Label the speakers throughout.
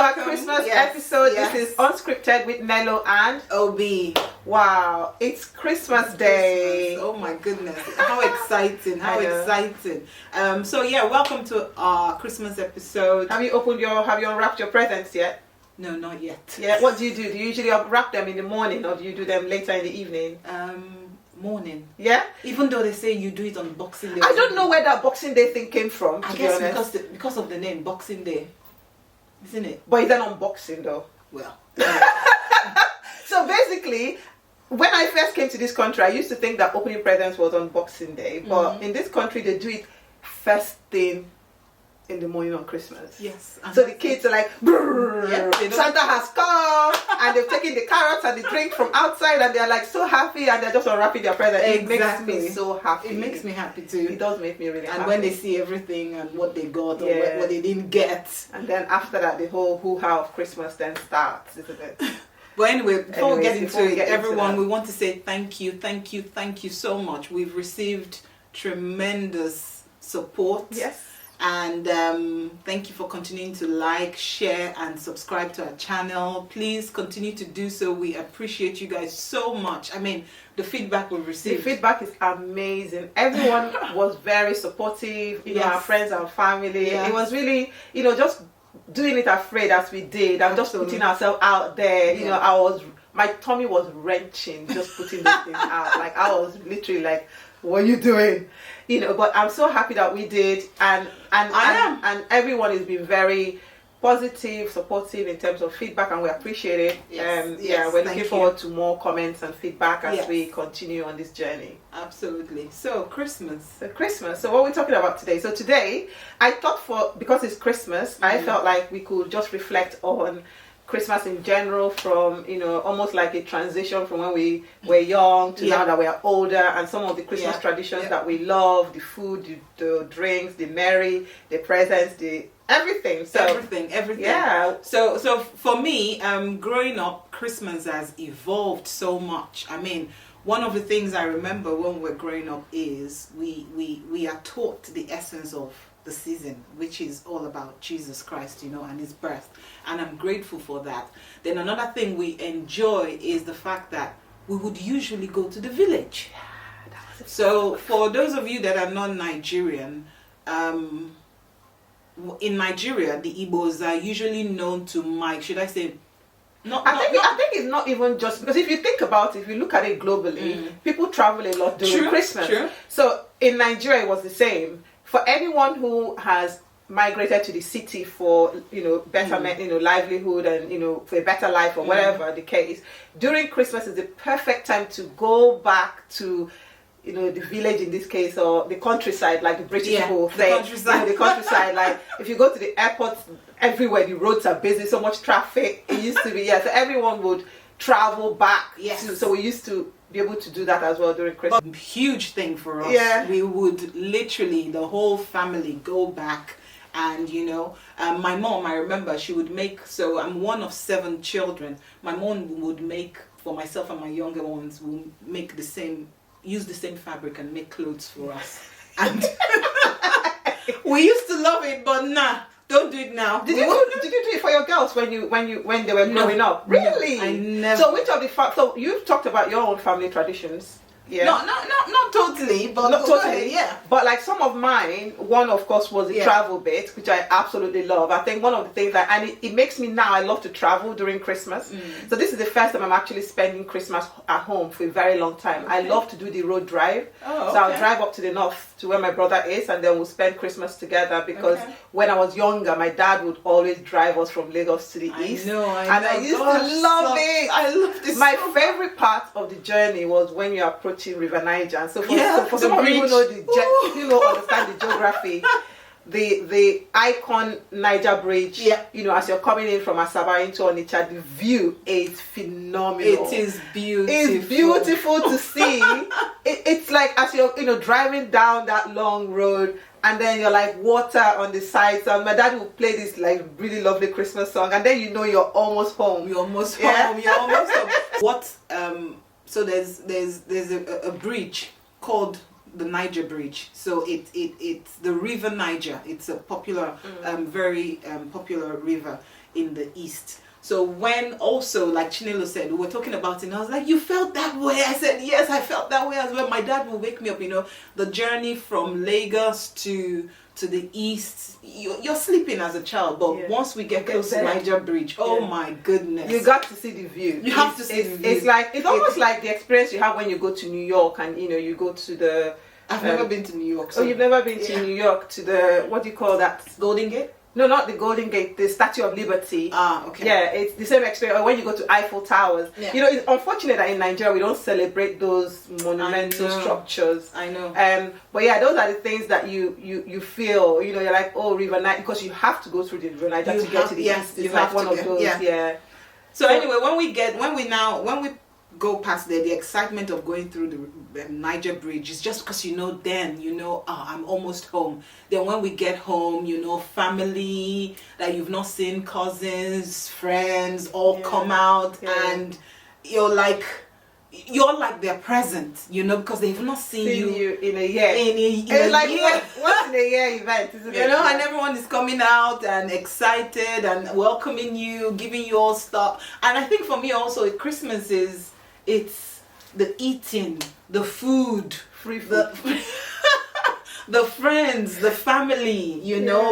Speaker 1: our Christmas episode.
Speaker 2: Yes.
Speaker 1: This is Unscripted with Nello and
Speaker 2: Obi.
Speaker 1: wow, it's Christmas Day.
Speaker 2: Christmas. Oh my goodness. How exciting. How exciting. So yeah, welcome to our Christmas episode.
Speaker 1: Have you unwrapped your presents yet?
Speaker 2: No, not yet.
Speaker 1: Yeah, what do? Do you usually wrap them in the morning or do you do them later in the evening?
Speaker 2: Morning.
Speaker 1: Yeah?
Speaker 2: Even though they say you do it on Boxing Day.
Speaker 1: I don't know where that Boxing Day thing came from,
Speaker 2: I
Speaker 1: to
Speaker 2: guess
Speaker 1: be honest.
Speaker 2: because of the name, Boxing Day. Isn't it?
Speaker 1: But it's an unboxing though.
Speaker 2: Well.
Speaker 1: So basically, when I first came to this country, I used to think that opening presents was on Boxing Day. But in this country, they do it first thing in the morning on Christmas.
Speaker 2: Yes.
Speaker 1: So the kids are like,
Speaker 2: yep,
Speaker 1: Santa has come, and they've taken the carrots and the drink from outside, and they're like so happy, and they're just unwrapping their present.
Speaker 2: Exactly.
Speaker 1: It makes me so happy.
Speaker 2: It makes me happy too.
Speaker 1: It does make me really happy.
Speaker 2: And when they see everything and what they got or what they didn't get.
Speaker 1: And then after that, the whole hoo-ha of Christmas then starts, isn't it?
Speaker 2: But anyway, before we get into it, everyone, we
Speaker 1: that,
Speaker 2: want to say thank you so much. We've received tremendous support.
Speaker 1: yes.
Speaker 2: And thank you for continuing to like, share, and subscribe to our channel. Please continue to do so. We appreciate you guys so much. I mean, the feedback we've received.
Speaker 1: The feedback is amazing. Everyone was very supportive. You know, our friends and family.
Speaker 2: Yeah.
Speaker 1: It was really, just doing it afraid as we did, and just putting ourselves out there. You know, my tummy was wrenching just putting this thing out. Like I was literally like, what are you doing? But I'm so happy that we did, and everyone has been very positive, supportive in terms of feedback, and we appreciate it. We're looking forward to more comments and feedback as we continue on this journey.
Speaker 2: Absolutely. So Christmas.
Speaker 1: So what we're talking about today. So today I thought because it's Christmas, I felt like we could just reflect on Christmas in general, from almost like a transition from when we were young to now that we are older, and some of the Christmas traditions that we love, the food, the drinks, the the presents, the everything. So
Speaker 2: everything.
Speaker 1: Yeah.
Speaker 2: So for me, growing up, Christmas has evolved so much. I mean, one of the things I remember when we were growing up is we are taught the essence of the season, which is all about Jesus Christ, and his birth, and I'm grateful for that. Then another thing we enjoy is the fact that we would usually go to the village. So for those of you that are not Nigerian, in Nigeria the Igbos are usually known to I think
Speaker 1: it's not even just because if you think about it, if you look at it globally, people travel a lot during Christmas.
Speaker 2: True.
Speaker 1: So in Nigeria it was the same. For anyone who has migrated to the city for better livelihood and for a better life or whatever the case, during Christmas is the perfect time to go back to the village in this case, or the countryside, like the British people say. The countryside. Like if you go to the airport, everywhere the roads are busy, so much traffic. It used to be so everyone would travel back. So we used to be able to do that as well during Christmas.
Speaker 2: Huge thing for us. We would literally, the whole family, go back. And my mom, I remember, she would make, so I'm one of 7 children. My mom would make, for myself and my younger ones, will make use the same fabric and make clothes for us. And we used to love it, but don't do it now.
Speaker 1: Did you do it for your girls when they were growing up? Really?
Speaker 2: I never.
Speaker 1: So which of the so you've talked about your own family traditions? Yeah.
Speaker 2: Not totally, but
Speaker 1: not totally.
Speaker 2: Yeah.
Speaker 1: But like some of mine, one of course was the travel bit, which I absolutely love. I think one of the things it makes me now, I love to travel during Christmas. So this is the first time I'm actually spending Christmas at home for a very long time. I love to do the road drive. So I'll drive up to the north to where my brother is, and then we'll spend Christmas together, because when I was younger, my dad would always drive us from Lagos to the east.
Speaker 2: I know.
Speaker 1: I used to love it.
Speaker 2: I love this.
Speaker 1: My favorite part of the journey was when you're approaching River Niger. And so for some of you who know understand the geography, the icon Niger Bridge, as you're coming in from Asaba into Onitsha, the view is phenomenal.
Speaker 2: It is beautiful.
Speaker 1: It's beautiful to see. It's like as you're driving down that long road, and then you're like water on the sides. And my dad will play this like really lovely Christmas song, and then you're almost home.
Speaker 2: You're almost home. You're almost home. What? So there's a bridge called the Niger Bridge. So it's the River Niger. It's a popular, very popular river in the east. So when also, like Chinelo said, we were talking about it, and I was like, you felt that way? I said, yes, I felt that way as well. My dad will wake me up, the journey from Lagos to the east, you're sleeping as a child, but once we get close to Niger Bridge, oh my goodness.
Speaker 1: You got to see the view.
Speaker 2: You have to see the view.
Speaker 1: It's almost like the experience you have when you go to New York and, you go to the...
Speaker 2: I've never been to New York. So.
Speaker 1: Oh, you've never been to New York, to the, what do you call that?
Speaker 2: Golden Gate?
Speaker 1: No, not the Golden Gate, the Statue of Liberty.
Speaker 2: Ah, okay.
Speaker 1: Yeah, it's the same experience. Or when you go to Eiffel Towers.
Speaker 2: Yeah.
Speaker 1: It's unfortunate that in Nigeria we don't celebrate those monumental structures.
Speaker 2: I know.
Speaker 1: But yeah, those are the things that you feel, you're like, oh, River Niger, because you have to go through the River Niger to get to the east. It's like one of those,
Speaker 2: So anyway, when we go past there, the excitement of going through the Niger Bridge is just because I'm almost home. Then when we get home, family that you've not seen, cousins, friends, all come out, and you're like they're present, because they've not seen you
Speaker 1: in a year.
Speaker 2: It's like
Speaker 1: year. Once in a year event, isn't it?
Speaker 2: And everyone is coming out and excited and welcoming you, giving you all stuff. And I think for me also, Christmas it's the eating, the food,
Speaker 1: free food.
Speaker 2: The friends, the family,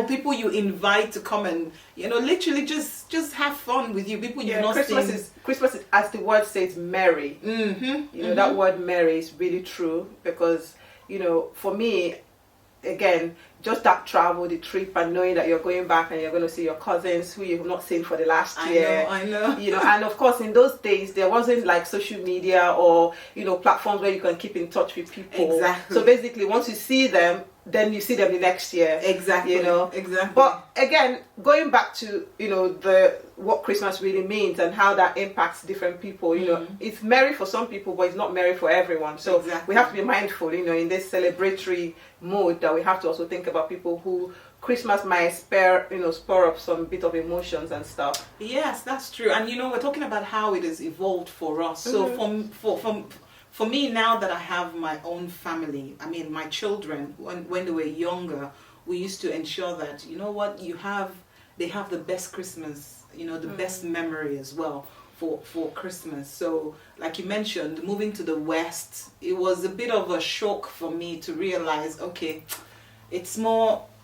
Speaker 2: people you invite to come and, literally just have fun with you. People you've not seen.
Speaker 1: Christmas is, as the word says, merry. That word merry is really true because, for me, again, just that travel, the trip, and knowing that you're going back and you're going to see your cousins who you've not seen for the last year.
Speaker 2: I know.
Speaker 1: And of course, in those days, there wasn't like social media or, platforms where you can keep in touch with people.
Speaker 2: Exactly.
Speaker 1: So basically, once you see them, then you see them the next year.
Speaker 2: Exactly. Exactly.
Speaker 1: But again, going back to, what Christmas really means and how that impacts different people, it's merry for some people, but it's not merry for everyone. So we have to be mindful, in this celebratory mode, that we have to also think about people who Christmas might spur up some bit of emotions and stuff.
Speaker 2: Yes, that's true. And we're talking about how it has evolved for us. So for me, now that I have my own family, I mean my children, when they were younger, we used to ensure that they have the best Christmas, the best memory as well for Christmas. So like you mentioned, moving to the West, it was a bit of a shock for me to realize, okay, it's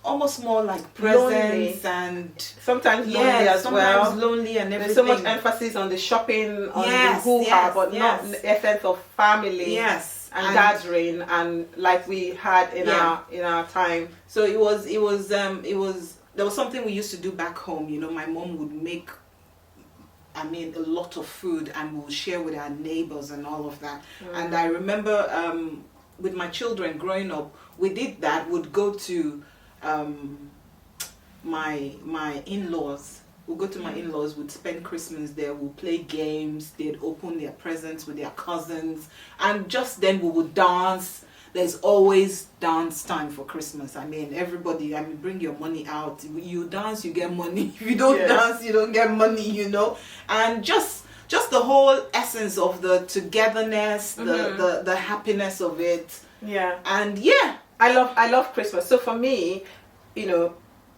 Speaker 2: almost more like presents lonely. And
Speaker 1: sometimes lonely as well.
Speaker 2: Lonely and everything.
Speaker 1: There's so much emphasis on the shopping, on the hoo-ha, but not the essence of family.
Speaker 2: Yes.
Speaker 1: And gathering, and like we had in our time.
Speaker 2: So it was there was something we used to do back home. My mom would make a lot of food and we'll share with our neighbors and all of that. And I remember with my children growing up, we did that. Would go to my in-laws. We'll go to my in-laws, would spend Christmas there, we'll play games, they'd open their presents with their cousins, and just then we would dance. There's always dance time for Christmas. Everybody, bring your money out. You dance, you get money. If you don't dance, you don't get money, And just the whole essence of the togetherness, the happiness of it.
Speaker 1: Yeah.
Speaker 2: And
Speaker 1: I love Christmas. So for me,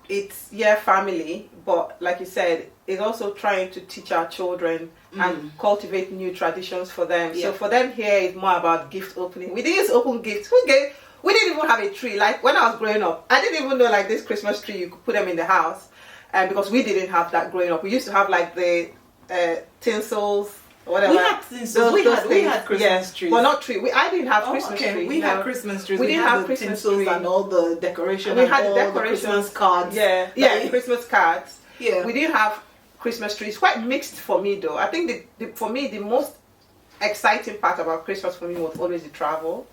Speaker 1: it's family, but like you said, it's also trying to teach our children and cultivate new traditions for them. So for them here, it's more about gift opening. We didn't open gifts. We didn't even have a tree. Like when I was growing up, I didn't even know like this Christmas tree, you could put them in the house. Because we didn't have that growing up. We used to have like the tinsels, whatever.
Speaker 2: We had tinsels. We had Christmas trees.
Speaker 1: Well, not tree. I didn't have Christmas trees.
Speaker 2: We had Christmas trees.
Speaker 1: We didn't have Christmas
Speaker 2: tinsels and all the decorations.
Speaker 1: We had
Speaker 2: all
Speaker 1: the decorations,
Speaker 2: the Christmas cards.
Speaker 1: Christmas cards.
Speaker 2: Yeah.
Speaker 1: We didn't have Christmas trees. Quite mixed for me though. I think for me the most exciting part about Christmas for me was always the travel.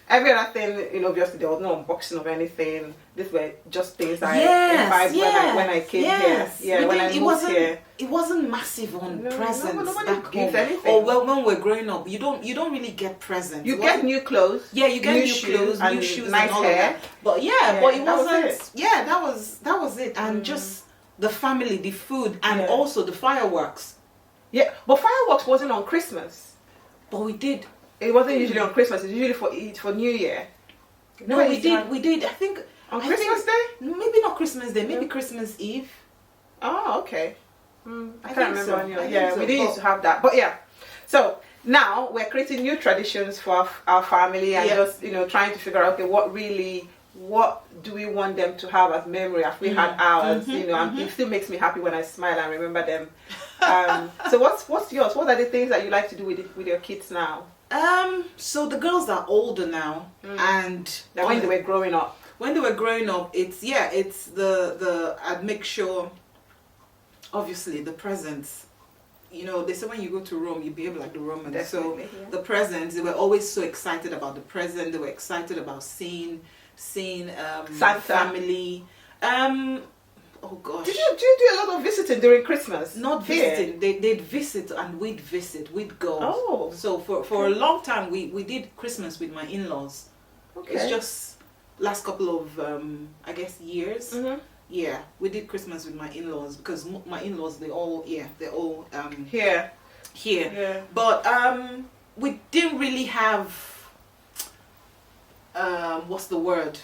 Speaker 1: Every other thing, obviously there was no unboxing of anything. These were just things I imbibed when I came here. Yeah, when I moved here.
Speaker 2: It wasn't massive on presents
Speaker 1: nobody
Speaker 2: back
Speaker 1: gives
Speaker 2: home.
Speaker 1: anything.
Speaker 2: Or when we're growing up, you don't really get presents.
Speaker 1: You get new clothes.
Speaker 2: Yeah, you get new clothes, new shoes, nice and all hair. Of that. But but it wasn't. That was it. And just the family, the food, and also the fireworks.
Speaker 1: Yeah, but fireworks wasn't on Christmas.
Speaker 2: But we did.
Speaker 1: It wasn't usually on Christmas. It's usually for New Year.
Speaker 2: No, we did. I think
Speaker 1: on Christmas Day.
Speaker 2: Maybe not Christmas Day. Maybe Christmas Eve.
Speaker 1: Oh, okay. I can't remember.
Speaker 2: So.
Speaker 1: Yeah, we did used to have that. But yeah, so now we're creating new traditions for our family and just trying to figure out, okay, what do we want them to have as memory as we had ours? And it still makes me happy when I smile and remember them. So what's yours? What are the things that you like to do with your kids now?
Speaker 2: So the girls are older now, and
Speaker 1: when they were growing up.
Speaker 2: When they were growing up, it's the I'd make sure, obviously, the presents. They say when you go to Rome, you behave like the Romans.
Speaker 1: Definitely,
Speaker 2: so the presents, they were always so excited about the present. They were excited about seeing
Speaker 1: Santa.
Speaker 2: family. Oh gosh.
Speaker 1: Did you do a lot of visiting during Christmas?
Speaker 2: Not visiting. They'd visit and we'd visit. We'd go.
Speaker 1: Oh.
Speaker 2: So for a long time we did Christmas with my in-laws.
Speaker 1: Okay.
Speaker 2: It's just last couple of I guess years.
Speaker 1: Mm-hmm.
Speaker 2: Yeah, we did Christmas with my in-laws because my in-laws they're all
Speaker 1: here.
Speaker 2: Yeah. But we didn't really have what's the word?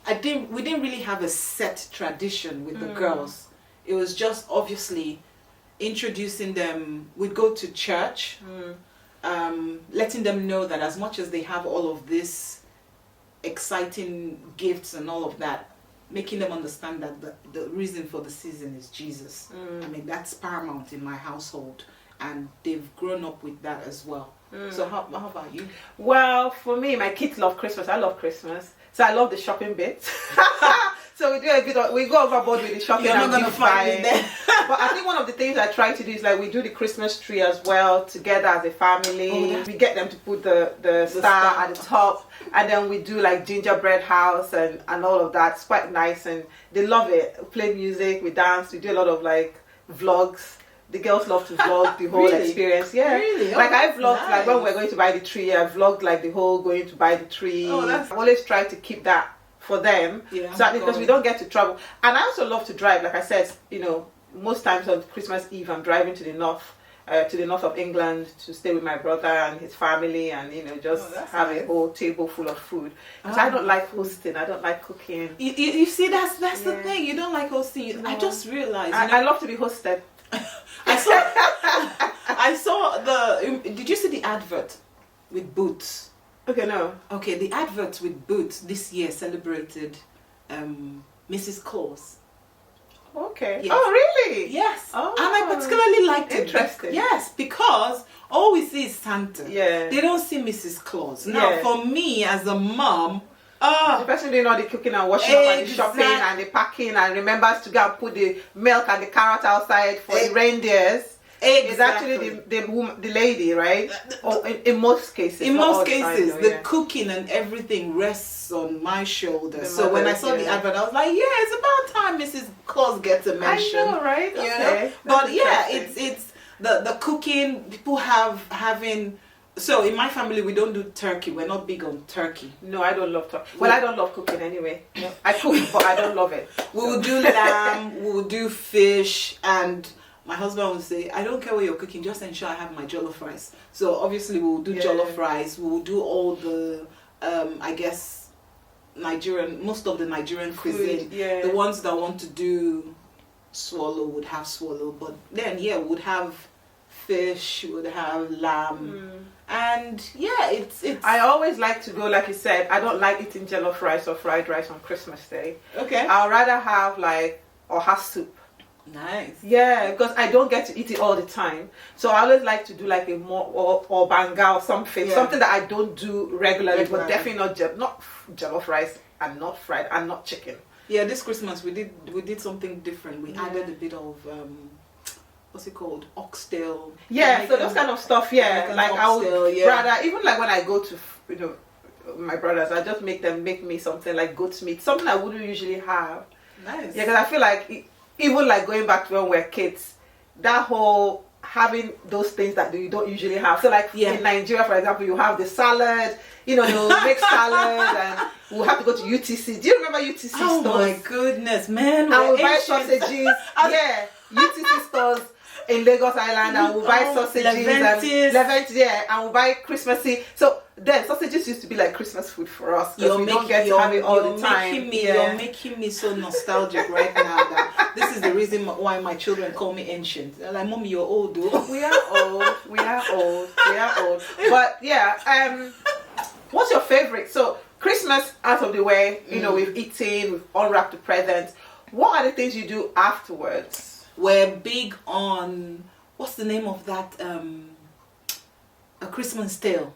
Speaker 2: We didn't really have a set tradition with the girls. It was just obviously introducing them. We'd go to church, letting them know that as much as they have all of this exciting gifts and all of that, making them understand that the reason for the season is Jesus. I mean, that's paramount in my household, and they've grown up with that as well. So how about you?
Speaker 1: Well, for me, my kids love Christmas. I love Christmas. So I love the shopping bit. So we go overboard with the shopping.
Speaker 2: You're not going to find it.
Speaker 1: But I think one of the things I try to do is like we do the Christmas tree as well together as a family. We get them to put the star at the top, and then we do like gingerbread house and all of that. It's quite nice and they love it. We play music, we dance, we do a lot of like vlogs. The girls love to vlog the whole experience. Yeah.
Speaker 2: Really?
Speaker 1: Like I vlogged like when we're going to buy the tree, I vlogged like the whole going to buy the tree. I've always tried to keep that for them.
Speaker 2: Yeah.
Speaker 1: So because we don't get to travel. And I also love to drive. Like I said, most times on Christmas Eve I'm driving to the north of England to stay with my brother and his family and just have a whole table full of food. Because I don't like hosting, I don't like cooking.
Speaker 2: You see, that's the thing. You don't like hosting. I just realized.
Speaker 1: I love to be hosted.
Speaker 2: I saw did you see the advert with Boots?
Speaker 1: Okay, no.
Speaker 2: Okay, the advert with Boots this year celebrated Mrs. Claus.
Speaker 1: Okay.
Speaker 2: Yes.
Speaker 1: Oh, really?
Speaker 2: Yes.
Speaker 1: Oh,
Speaker 2: and I particularly liked it.
Speaker 1: Interesting.
Speaker 2: Yes, because all we see is Santa.
Speaker 1: Yeah.
Speaker 2: They don't see Mrs. Claus. Now, for me as a mom,
Speaker 1: the person doing all the cooking and washing up and the shopping and the packing and remembers to go and put the milk and the carrot outside for the reindeers. It's actually the lady, right? Or in most cases.
Speaker 2: In most cases, the cooking and everything rests on my shoulders. So when I saw the advert, I was like, yeah, it's about time Mrs. Claus gets a mention.
Speaker 1: I know, right?
Speaker 2: You know? But yeah, it's the cooking. People having. So in my family, we don't do turkey. We're not big on turkey.
Speaker 1: No, I don't love turkey. Well, I don't love cooking anyway. No. I cook, but I don't love it.
Speaker 2: We will do lamb. We will do fish and. My husband would say, I don't care what you're cooking, just ensure I have my jollof rice. So obviously we'll do jollof rice, we'll do all the, I guess, most of the Nigerian cuisine. The ones that want to do swallow would have swallow, but then we would have fish, we would have lamb. And yeah, it's
Speaker 1: I always like to go, like you said, I don't like eating jollof rice or fried rice on Christmas Day.
Speaker 2: Okay.
Speaker 1: I'll rather have oha soup.
Speaker 2: Nice.
Speaker 1: Yeah, because I don't get to eat it all the time. So I always like to do like a more or banga or something. Something that I don't do regularly, but definitely not jollof rice and not fried and not chicken.
Speaker 2: Yeah, this Christmas we did something different. We added a bit of what's it called? Oxtail.
Speaker 1: Yeah, so those kind of stuff, like oxtail, I would rather, even like when I go to my brothers, I just make me something like goat's meat, something I wouldn't usually have.
Speaker 2: Nice.
Speaker 1: Yeah, because I feel like even like going back to when we were kids, that whole having those things that you don't usually have. So like in Nigeria, for example, you have the salad, they'll make salad and we'll have to go to UTC. Do you remember UTC stores?
Speaker 2: Oh my goodness, man.
Speaker 1: And we'll buy sausages. UTC stores. in Lagos Island, and we'll buy sausages and Leventis, yeah, and we'll buy Christmassy. So then sausages used to be like Christmas food for us because we don't get to have it all the time.
Speaker 2: You're making me so nostalgic right now. That this is the reason why my children call me ancient. They're like, Mommy, you're old, though.
Speaker 1: We are old. We are old. We are old. But yeah, what's your favorite? So Christmas out of the way, you know, we've eaten, we've unwrapped the presents. What are the things you do afterwards?
Speaker 2: We're big on, what's the name of that? A Christmas Tale.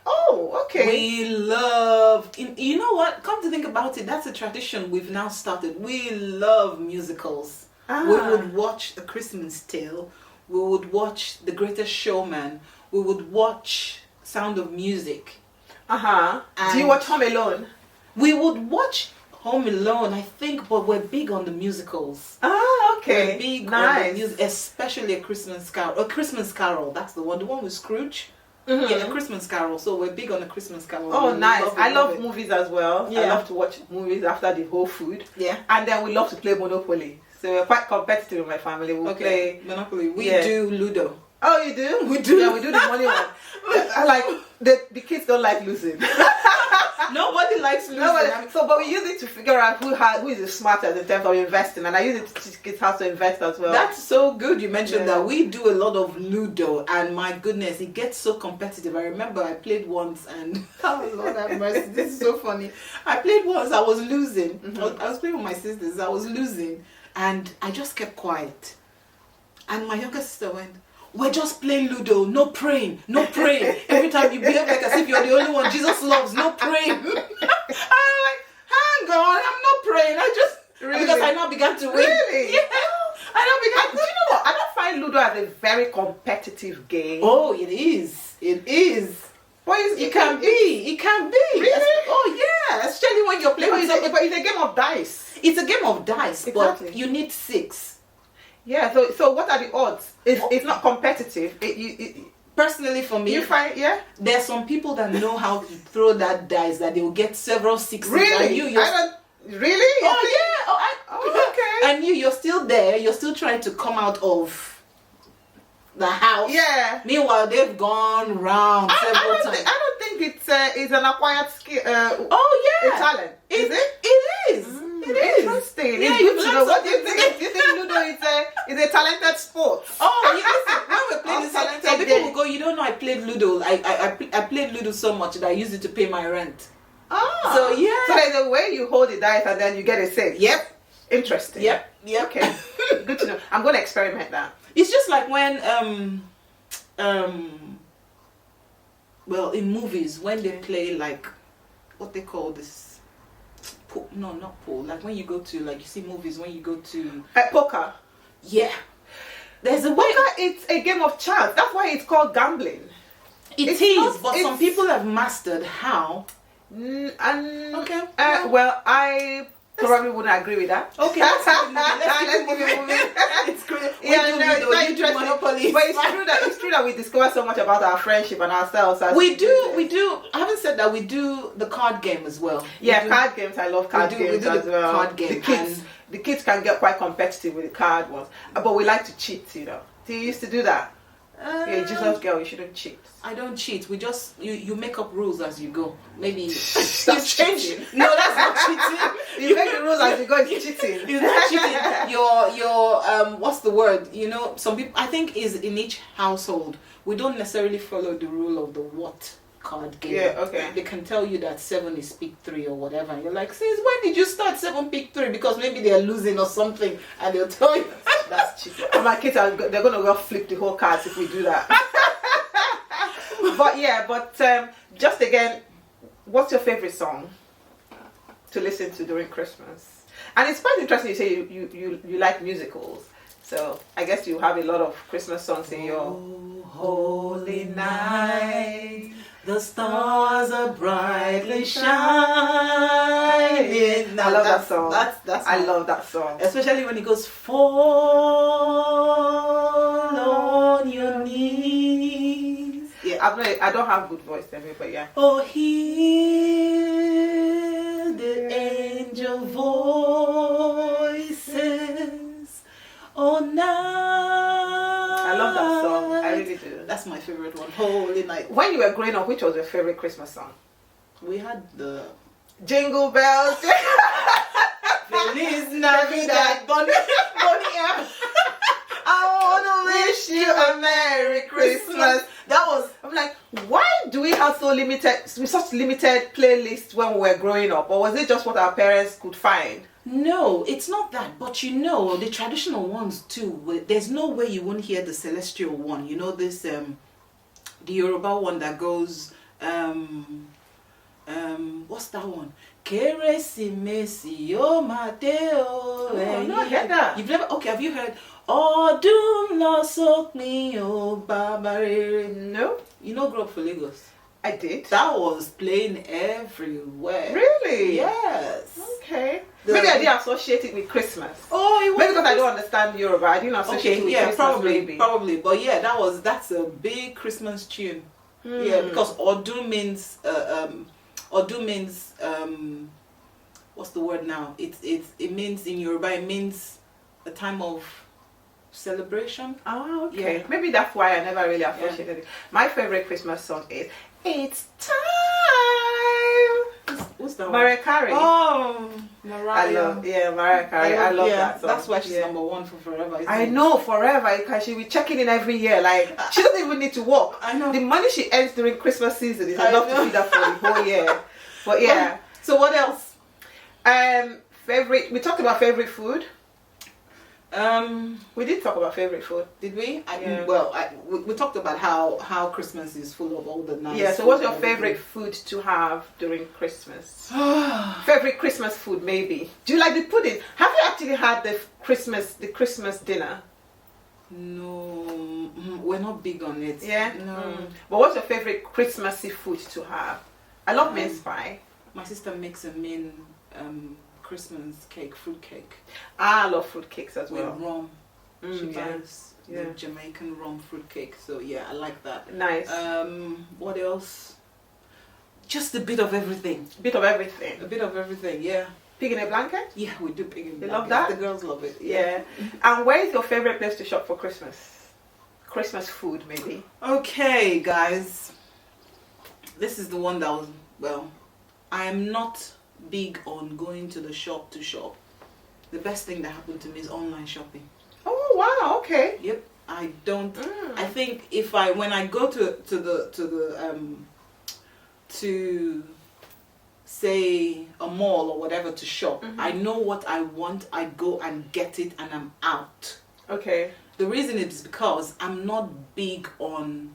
Speaker 1: Oh, okay.
Speaker 2: We love, you know what? Come to think about it, that's a tradition we've now started. We love musicals. We would watch A Christmas Tale. We would watch The Greatest Showman. We would watch Sound of Music.
Speaker 1: Do you watch Home Alone?
Speaker 2: We would watch Home Alone, I think, but we're big on the musicals.
Speaker 1: Okay.
Speaker 2: We're big
Speaker 1: nice.
Speaker 2: on the music, especially A Christmas Carol. A Christmas Carol, that's the one with Scrooge. Yeah, A Christmas Carol. So we're big on A Christmas Carol.
Speaker 1: Oh, nice. I love movies as well.
Speaker 2: Yeah.
Speaker 1: I love to watch movies after the whole food.
Speaker 2: Yeah.
Speaker 1: And then we love to play Monopoly. So we're quite competitive in my family. We'll play
Speaker 2: Monopoly. We do Ludo.
Speaker 1: Oh, you do?
Speaker 2: We do.
Speaker 1: Yeah, we do the money one. I like the kids don't like losing.
Speaker 2: Nobody likes losing.
Speaker 1: But we use it to figure out who is the smartest in terms of investing, and I use it to teach kids how to invest as well.
Speaker 2: That's so good. You mentioned that. We do a lot of Ludo, and my goodness, it gets so competitive. I remember I played once, and oh Lord have mercy, this is so funny. I played once. I was losing. I was playing with my sisters. I was losing, and I just kept quiet. And my younger sister went, "We're just playing Ludo, no praying, no praying. Every time you behave like as if you're the only one Jesus loves, no praying." I'm like, hang on, I'm not praying. Because I now began to win.
Speaker 1: Really?
Speaker 2: Yeah.
Speaker 1: Do you know what? I don't find Ludo as a very competitive game.
Speaker 2: Oh, it is. It is.
Speaker 1: But
Speaker 2: it can be. It can be.
Speaker 1: Really?
Speaker 2: Oh, yeah. Especially when you're playing with
Speaker 1: But it's a game of dice.
Speaker 2: It's a game of dice,
Speaker 1: exactly.
Speaker 2: But you need 6.
Speaker 1: Yeah, so what are the odds? It's not competitive.
Speaker 2: Personally, for me,
Speaker 1: you find
Speaker 2: there are some people that know how to throw that dice that they will get several 6s.
Speaker 1: Really?
Speaker 2: And
Speaker 1: I don't. Really?
Speaker 2: Oh,
Speaker 1: okay.
Speaker 2: And you're still there. You're still trying to come out of the house.
Speaker 1: Yeah.
Speaker 2: Meanwhile, they've gone round several times.
Speaker 1: I don't think it's an acquired skill.
Speaker 2: A talent.
Speaker 1: Is it?
Speaker 2: It is. It is.
Speaker 1: Interesting.
Speaker 2: Yeah,
Speaker 1: it's good to know. What do you think? Do you think Ludo is a talented sport?
Speaker 2: Oh, listen, when we're playing this, some people will go, "You don't know I played Ludo. I played Ludo so much that I used it to pay my rent." So yeah.
Speaker 1: So there's a way you hold the dice and then you get a 6.
Speaker 2: Yep.
Speaker 1: Interesting.
Speaker 2: Yep.
Speaker 1: Okay. Good to know. I'm going to experiment that.
Speaker 2: It's just like when well, in movies when they play like what they call this pool, no, not pool, like when you go to, like, you see movies when you go to
Speaker 1: poker.
Speaker 2: Yeah. There's a way.
Speaker 1: Poker, it's a game of chance. That's why it's called gambling.
Speaker 2: But some people have mastered how.
Speaker 1: Okay. Well, I probably wouldn't agree with that.
Speaker 2: Okay, let's keep it moving. It's great. You do Monopoly.
Speaker 1: But it's true that we discover so much about our friendship and ourselves.
Speaker 2: We do. Having said that, we do the card game as well.
Speaker 1: Card games. I love card games as well.
Speaker 2: Card game.
Speaker 1: The kids can get quite competitive with the card ones, but we like to cheat. You know. Do you used to do that? Jesus girl, you shouldn't cheat.
Speaker 2: I don't cheat. We just you make up rules as you go. Maybe
Speaker 1: that's cheating.
Speaker 2: No, that's not cheating.
Speaker 1: You make the rules as you go. It's cheating.
Speaker 2: It's not cheating. Your what's the word? You know, some people, I think, is in each household. We don't necessarily follow the rule of the what card game.
Speaker 1: Yeah, okay.
Speaker 2: They can tell you that 7 is pick 3 or whatever. And you're like, since when did you start 7 pick 3? Because maybe they're losing or something, and they'll tell you.
Speaker 1: That's cheating. My kids they're gonna go flip the whole cards if we do that. but just again, what's your favorite song to listen to during Christmas? And it's quite interesting you say you like musicals. So I guess you have a lot of Christmas songs in your
Speaker 2: Holy Night, the stars are brightly shining.
Speaker 1: I love that song.
Speaker 2: I
Speaker 1: love that song.
Speaker 2: Especially when it goes, fall on your knees.
Speaker 1: Yeah, I don't have good voice anyway, but yeah.
Speaker 2: Oh, hear the angel voices. Oh, night That's my favorite one. Holy Night.
Speaker 1: When you were growing up, which was your favorite Christmas song?
Speaker 2: We had the
Speaker 1: Jingle bells.
Speaker 2: Feliz Navidad,
Speaker 1: Bonnie M. I wanna wish you a Merry Christmas. That was, I'm like, why do we have such limited playlists when we were growing up? Or was it just what our parents could find?
Speaker 2: No, it's not that. But you know, the traditional ones too. There's no way you won't hear the celestial one. You know this, the Yoruba one that goes, what's that one? Keresimesi o Mateo.
Speaker 1: Oh, no, I heard that.
Speaker 2: You've never? Okay, have you heard? Ọdún lọ sópin o bàbá rere.
Speaker 1: No.
Speaker 2: You know, Grow Up for Lagos.
Speaker 1: I did.
Speaker 2: That was playing everywhere.
Speaker 1: Really?
Speaker 2: Yes.
Speaker 1: Okay. Maybe I didn't associate it with Christmas.
Speaker 2: Oh, it was.
Speaker 1: Maybe because I don't understand Yoruba, I didn't associate it with Christmas.
Speaker 2: Probably. But yeah, that's a big Christmas tune. Yeah, because Ọdún means what's the word now? It means in Yoruba, it means a time of celebration.
Speaker 1: Oh, okay.
Speaker 2: Yeah.
Speaker 1: Maybe that's why I never really associated it. My favorite Christmas song is "It's Time."
Speaker 2: What's that one?
Speaker 1: Mariah Carey.
Speaker 2: Oh, Mariah.
Speaker 1: Mariah Carey. I love that song.
Speaker 2: That's why she's number one for forever.
Speaker 1: I know, forever, because she'll be checking in every year. Like, she doesn't even need to work.
Speaker 2: I know.
Speaker 1: The money she earns during Christmas season is enough to feed her for the whole year. But yeah.
Speaker 2: So what else?
Speaker 1: We talked about favorite food. We did talk about favorite food.
Speaker 2: Did we?
Speaker 1: Yeah.
Speaker 2: We talked about how Christmas is full of all the nice.
Speaker 1: Yeah. So, what's your favorite food to have during Christmas? Favorite Christmas food, maybe. Do you like the pudding? Have you actually had the Christmas dinner?
Speaker 2: No, we're not big on it.
Speaker 1: Yeah.
Speaker 2: No.
Speaker 1: But what's your favorite Christmassy food to have? I love mince pie.
Speaker 2: My sister makes a mean Christmas cake, fruit cake.
Speaker 1: I love fruit cakes as
Speaker 2: With
Speaker 1: well.
Speaker 2: rum. She
Speaker 1: Yeah.
Speaker 2: buys the Jamaican rum fruit cake. So yeah, I like that.
Speaker 1: Nice.
Speaker 2: What else? Just a bit of everything.
Speaker 1: Bit of everything.
Speaker 2: A bit of everything, yeah.
Speaker 1: Pig in a blanket?
Speaker 2: Yeah, we do pig in
Speaker 1: You
Speaker 2: blankets.
Speaker 1: love that?
Speaker 2: The girls love it.
Speaker 1: Yeah. And where is your favorite place to shop for Christmas? Christmas food, maybe.
Speaker 2: Okay, guys. This is the one that was, well, I am not big on going to the shop to shop. The best thing that happened to me is online shopping.
Speaker 1: Oh wow, okay.
Speaker 2: Yep. I don't. I think when I go to say a mall or whatever to shop, I know what I want. I go and get it, and I'm out.
Speaker 1: Okay.
Speaker 2: The reason is because I'm not big on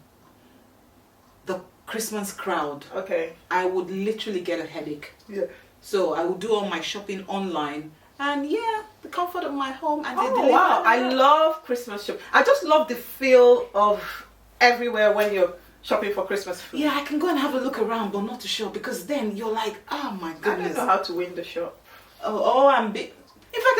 Speaker 2: the Christmas crowd.
Speaker 1: Okay.
Speaker 2: I would literally get a headache.
Speaker 1: Yeah.
Speaker 2: So I would do all my shopping online, and yeah, the comfort of my home, and they
Speaker 1: Oh
Speaker 2: deliver.
Speaker 1: wow, I love Christmas shop. I just love the feel of everywhere when you're shopping for Christmas food.
Speaker 2: Yeah, I can go and have a look around, but not to shop, because then you're like, oh my
Speaker 1: I don't
Speaker 2: goodness.
Speaker 1: know how to win the shop.
Speaker 2: I'm big. In fact,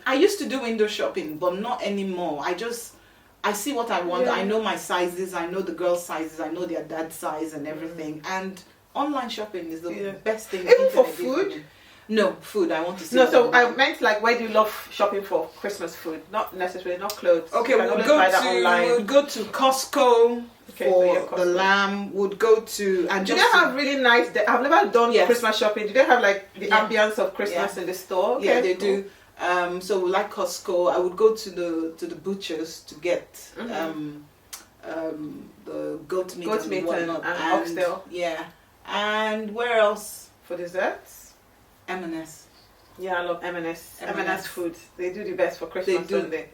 Speaker 2: I used to do window shopping, but not anymore. I see what I want.
Speaker 1: Yeah.
Speaker 2: I know my sizes. I know the girls' sizes. I know their dad's size and everything. And online shopping is the best thing.
Speaker 1: Even for
Speaker 2: internet gives
Speaker 1: food?
Speaker 2: me. No, food. I want to see.
Speaker 1: No,
Speaker 2: what
Speaker 1: so
Speaker 2: I
Speaker 1: I
Speaker 2: want.
Speaker 1: meant like, where do you love shopping for Christmas food? Not necessarily, not clothes.
Speaker 2: Okay,
Speaker 1: You can always buy that online.
Speaker 2: we'll go to Costco
Speaker 1: Okay,
Speaker 2: for
Speaker 1: yeah, Costco.
Speaker 2: the lamb. Would go to and
Speaker 1: Do they
Speaker 2: just
Speaker 1: have really nice? I've never done
Speaker 2: Yes.
Speaker 1: Christmas shopping. Do they have like the
Speaker 2: Yeah.
Speaker 1: ambience of Christmas in the store?
Speaker 2: yeah,
Speaker 1: Okay,
Speaker 2: they
Speaker 1: cool.
Speaker 2: do. So we like Costco. I would go to the butchers to get the goat meat and whatnot.
Speaker 1: and oxtail.
Speaker 2: Yeah, and where else?
Speaker 1: For desserts.
Speaker 2: M&S.
Speaker 1: Yeah, I love M&S.
Speaker 2: M&S.
Speaker 1: M&S food. They do the best for Christmas,
Speaker 2: do.
Speaker 1: don't they?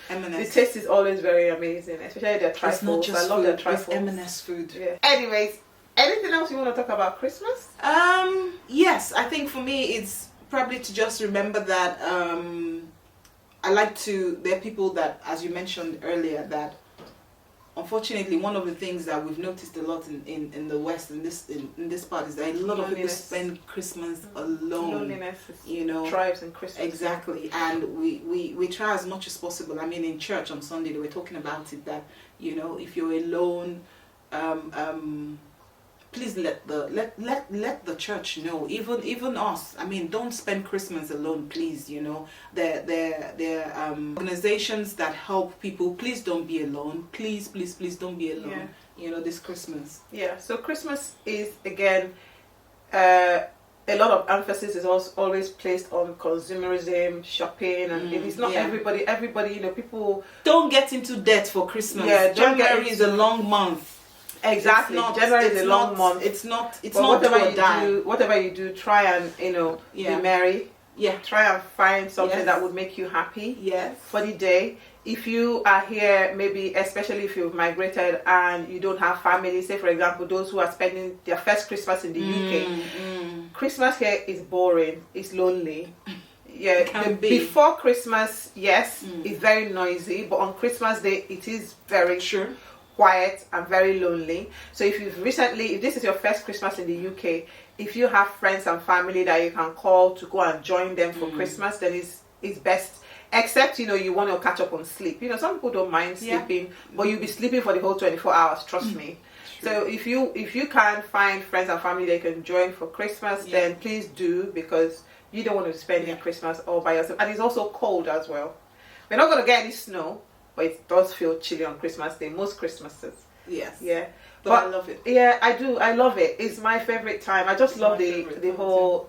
Speaker 1: The
Speaker 2: M&S.
Speaker 1: taste is always very amazing, especially their
Speaker 2: It's not
Speaker 1: trifles.
Speaker 2: just
Speaker 1: I love
Speaker 2: food.
Speaker 1: their
Speaker 2: It's
Speaker 1: trifles.
Speaker 2: M&S food.
Speaker 1: Yeah. Anyways, anything else you want to talk about Christmas?
Speaker 2: Yes, I think for me it's probably to just remember that I like to. There are people that, as you mentioned earlier, that unfortunately one of the things that we've noticed a lot in the West in this part is that a lot of people
Speaker 1: Loneliness.
Speaker 2: spend Christmas alone.
Speaker 1: Loneliness is
Speaker 2: You know,
Speaker 1: thrives in Christmas.
Speaker 2: exactly, and we try as much as possible. I mean, in church on Sunday they were talking about it, that if you're alone, please let the church know, even us. I mean, don't spend Christmas alone, please. You know, there organizations that help people. Please don't be alone. Please don't be alone.
Speaker 1: Yeah.
Speaker 2: You know, this Christmas.
Speaker 1: Yeah. So Christmas is again. A lot of emphasis is also always placed on consumerism, shopping, and it is not everybody. Everybody, you know, people
Speaker 2: don't get into debt for Christmas.
Speaker 1: Yeah,
Speaker 2: January is a long month.
Speaker 1: Exactly, January is a long month.
Speaker 2: It's not.
Speaker 1: Whatever you do, try and be merry.
Speaker 2: Yeah.
Speaker 1: Try and find something that would make you happy.
Speaker 2: Yes.
Speaker 1: For the day. If you are here, maybe especially if you've migrated and you don't have family, say for example those who are spending their first Christmas in the UK, Christmas here is boring, it's lonely. Yeah, before Christmas, yes, it's very noisy, but on Christmas Day it is very quiet and very lonely. So if this is your first Christmas in the UK, if you have friends and family that you can call to go and join them for Christmas, then it's best. Except, you want to catch up on sleep. Some people don't mind sleeping, but you'll be sleeping for the whole 24 hours, trust me. So if you can find friends and family that you can join for Christmas, then please do, because you don't want to spend your Christmas all by yourself. And it's also cold as well. We're not going to get any snow, but it does feel chilly on Christmas Day, most Christmases.
Speaker 2: Yes.
Speaker 1: Yeah.
Speaker 2: But I love it.
Speaker 1: Yeah, I do. I love it. It's my favorite time. I just love the whole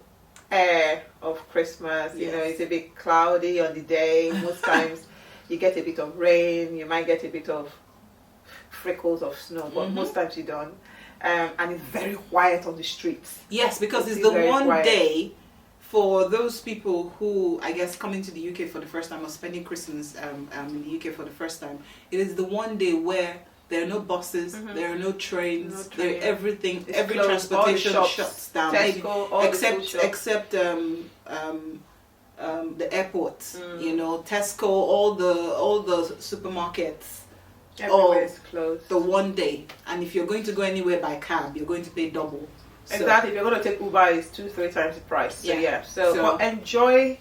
Speaker 1: air of Christmas. It's a bit cloudy on the day. Most times you get a bit of rain, you might get a bit of freckles of snow, but most times you don't. And it's very quiet on the streets.
Speaker 2: Yes, because it's the one day for those people who, I guess, coming to the UK for the first time or spending Christmas in the UK for the first time. It is the one day where there are no buses, there are no trains, every transportation shuts down.
Speaker 1: Tesco,
Speaker 2: except the airports, Tesco, all the supermarkets.
Speaker 1: Everywhere is closed.
Speaker 2: The one day. And if you're going to go anywhere by cab, you're going to pay double.
Speaker 1: Exactly. If you're going to take Uber, it's 2-3 times the price. So enjoy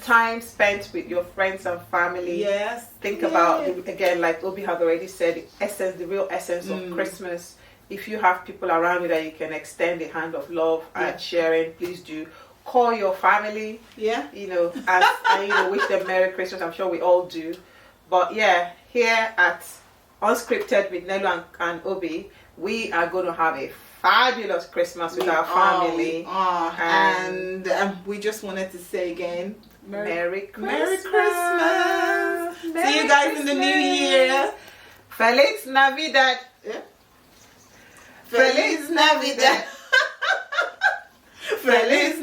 Speaker 1: time spent with your friends and family.
Speaker 2: Yes.
Speaker 1: Think about, again, like Obi has already said, the real essence of Christmas. If you have people around you that you can extend the hand of love and sharing, please do. Call your family.
Speaker 2: Yeah.
Speaker 1: And wish them Merry Christmas. I'm sure we all do. But here at Unscripted with Nelu and Obi, we are going to have a fabulous Christmas with our family.
Speaker 2: And we just wanted to say again,
Speaker 1: Merry Christmas.
Speaker 2: Merry Christmas. See you guys in the new year.
Speaker 1: Feliz Navidad.
Speaker 2: Feliz Navidad. Feliz